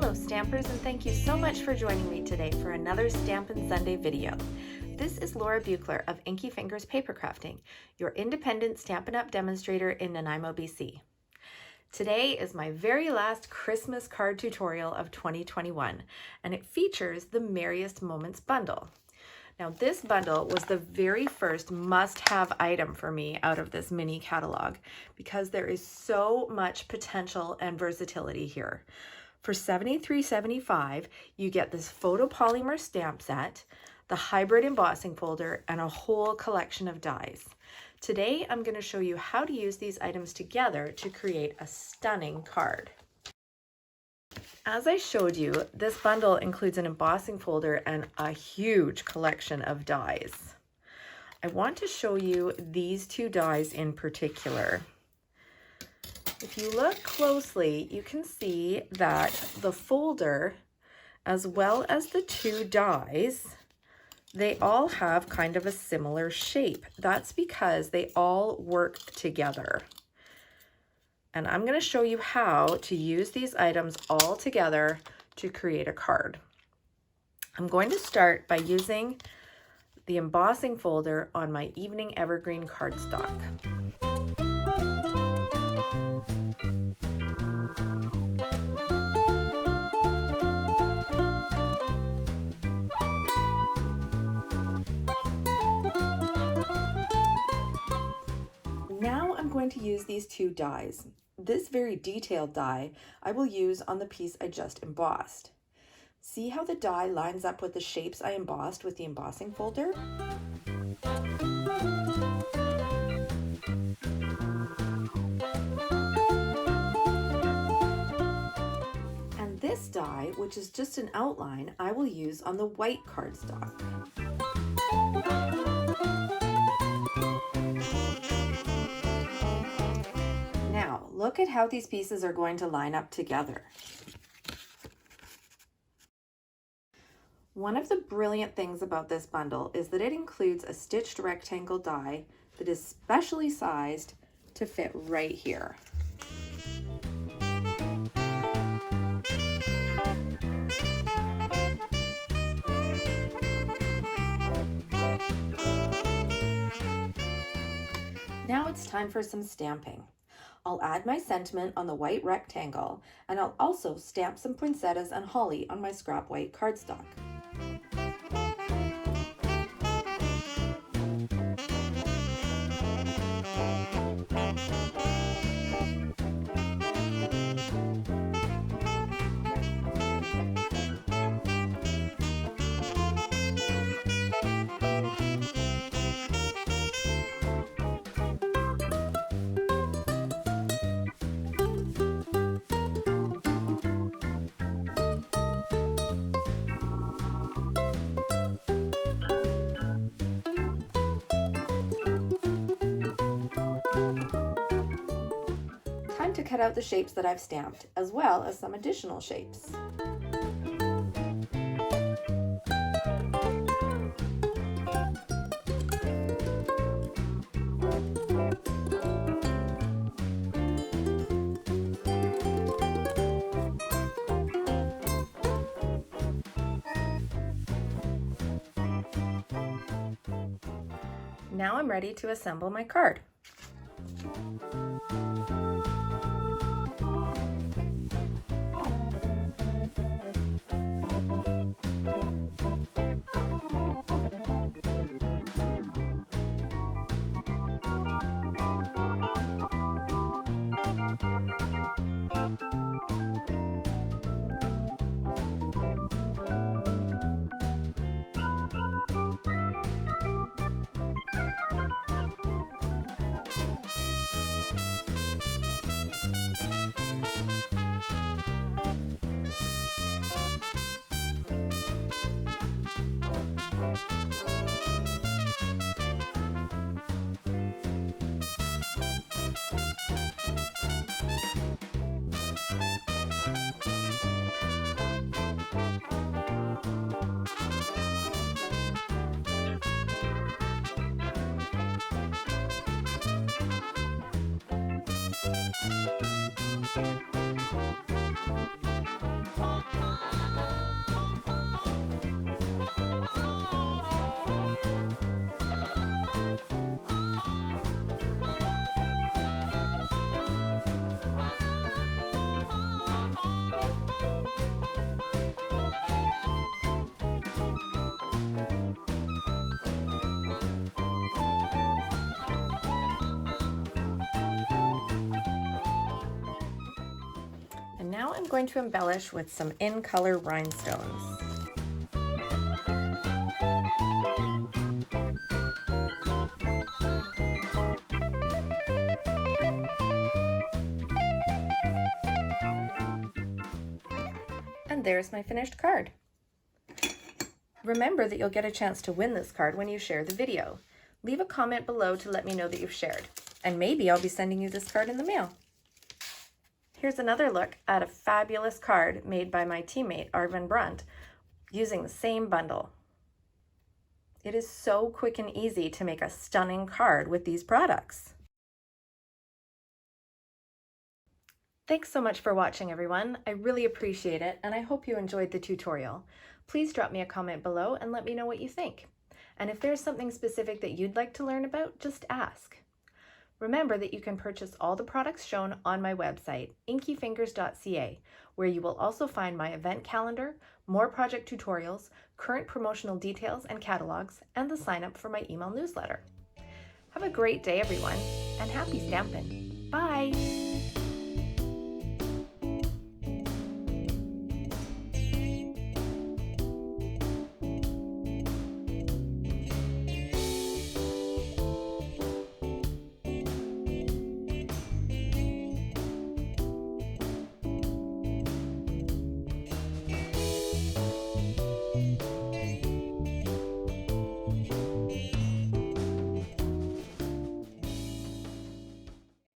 Hello Stampers, and thank you so much for joining me today for another Stampin' Sunday video. This is Laura Buechler of Inkyfingers Papercrafting, your independent Stampin' Up demonstrator in Nanaimo, BC. Today is my very last Christmas card tutorial of 2021, and it features the Merriest Moments Bundle. Now this bundle was the very first must-have item for me out of this mini catalog because there is so much potential and versatility here. For $73.75, you get this photopolymer stamp set, the hybrid embossing folder, and a whole collection of dies. Today, I'm going to show you how to use these items together to create a stunning card. As I showed you, this bundle includes an embossing folder and a huge collection of dies. I want to show you these two dies in particular. If you look closely, you can see that the folder, as well as the two dies, they all have kind of a similar shape. That's because they all work together. And I'm going to show you how to use these items all together to create a card. I'm going to start by using the embossing folder on my Evening Evergreen cardstock. Now I'm going to use these two dies. This very detailed die I will use on the piece I just embossed. See how the die lines up with the shapes I embossed with the embossing folder? And this die, which is just an outline, I will use on the white cardstock. Now, look at how these pieces are going to line up together. One of the brilliant things about this bundle is that it includes a stitched rectangle die that is specially sized to fit right here. Now it's time for some stamping. I'll add my sentiment on the white rectangle, and I'll also stamp some poinsettias and holly on my scrap white cardstock. Time to cut out the shapes that I've stamped, as well as some additional shapes. Now I'm ready to assemble my card. Now I'm going to embellish with some in-color rhinestones. And there's my finished card. Remember that you'll get a chance to win this card when you share the video. Leave a comment below to let me know that you've shared, and maybe I'll be sending you this card in the mail. Here's another look at a fabulous card made by my teammate Arvin Brunt using the same bundle. It is so quick and easy to make a stunning card with these products. Thanks so much for watching, everyone. I really appreciate it, and I hope you enjoyed the tutorial. Please drop me a comment below and let me know what you think. And if there's something specific that you'd like to learn about, just ask. Remember that you can purchase all the products shown on my website, inkyfingers.ca, where you will also find my event calendar, more project tutorials, current promotional details and catalogs, and the sign up for my email newsletter. Have a great day, everyone, and happy stampin'. Bye!